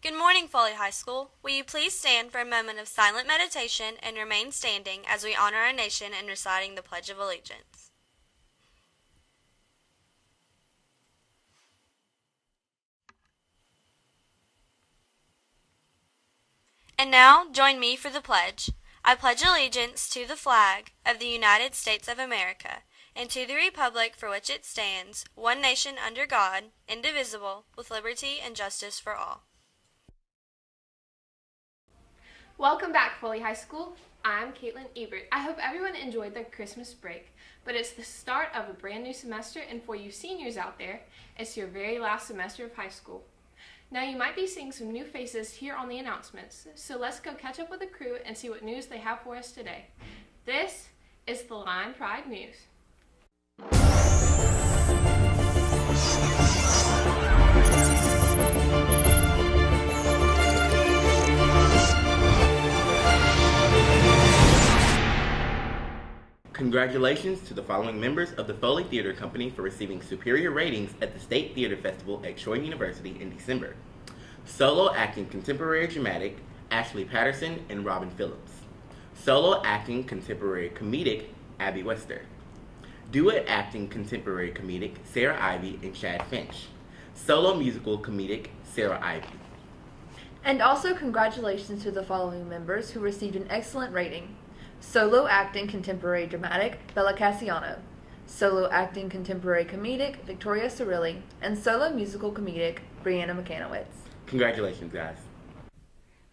Good morning, Foley High School. Will you please stand for a moment of silent meditation and remain standing as we honor our nation in reciting the Pledge of Allegiance. And now, join me for the pledge. I pledge allegiance to the flag of the United States of America and to the republic for which it stands, one nation under God, indivisible, with liberty and justice for all. Welcome back, Foley High School. I'm Caitlin Ebert. I hope everyone enjoyed their Christmas break, but it's the start of a brand new semester, and for you seniors out there, it's your very last semester of high school. Now you might be seeing some new faces here on the announcements, so let's go catch up with the crew and see what news they have for us today. This is the Line Pride News. Congratulations to the following members of the Foley Theater Company for receiving superior ratings at the State Theater Festival at Troy University in December. Solo Acting Contemporary Dramatic, Ashley Patterson and Robin Phillips. Solo Acting Contemporary Comedic, Abby Wester. Duet Acting Contemporary Comedic, Sarah Ivy and Chad Finch. Solo Musical Comedic, Sarah Ivy. And also congratulations to the following members who received an excellent rating. Solo Acting Contemporary Dramatic, Bella Cassiano. Solo Acting Contemporary Comedic, Victoria Cirilli. And Solo Musical Comedic, Brianna McCanowitz. Congratulations, guys.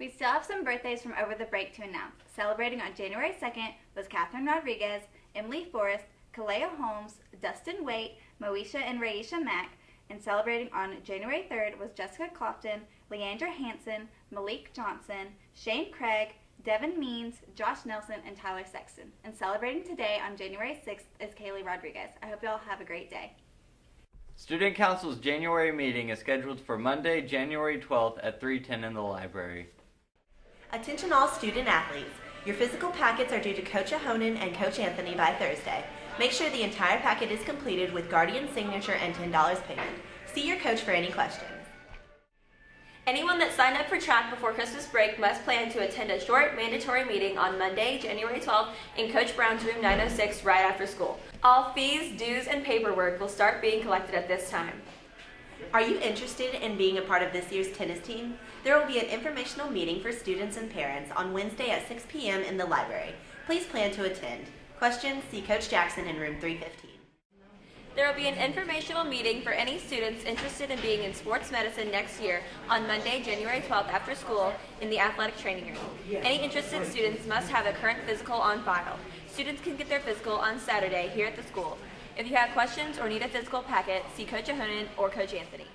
We still have some birthdays from over the break to announce. Celebrating on January 2nd was Catherine Rodriguez, Emily Forrest, Kalea Holmes, Dustin Waite, Moesha and Raisha Mack, and celebrating on January 3rd was Jessica Clofton, Leandra Hanson, Malik Johnson, Shane Craig, Devin Means, Josh Nelson, and Tyler Sexton. And celebrating today on January 6th is Kaylee Rodriguez. I hope you all have a great day. Student Council's January meeting is scheduled for Monday, January 12th at 3:10 in the library. Attention all student athletes. Your physical packets are due to Coach Ahonen and Coach Anthony by Thursday. Make sure the entire packet is completed with Guardian signature and $10 payment. See your coach for any questions. Anyone that signed up for track before Christmas break must plan to attend a short mandatory meeting on Monday, January 12th in Coach Brown's room 906 right after school. All fees, dues, and paperwork will start being collected at this time. Are you interested in being a part of this year's tennis team? There will be an informational meeting for students and parents on Wednesday at 6 p.m. in the library. Please plan to attend. Questions? See Coach Jackson in room 315. There will be an informational meeting for any students interested in being in sports medicine next year on Monday, January 12th after school in the athletic training room. Any interested students must have a current physical on file. Students can get their physical on Saturday here at the school. If you have questions or need a physical packet, see Coach Ahonen or Coach Anthony.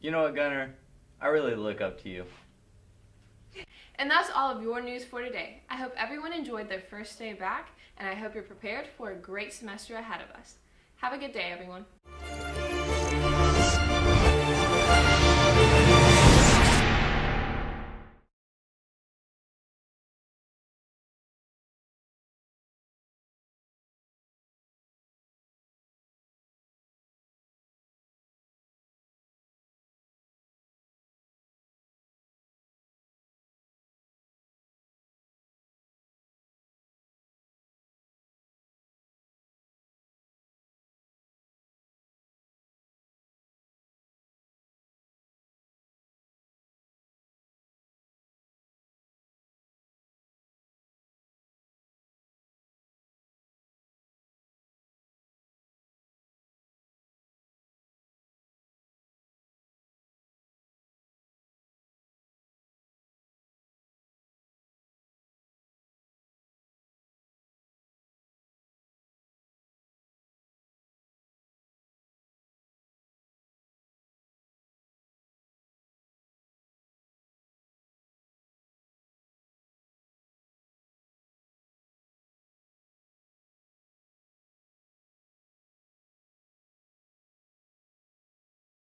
You know what, Gunner? I really look up to you. And that's all of your news for today. I hope everyone enjoyed their first day back, and I hope you're prepared for a great semester ahead of us. Have a good day, everyone.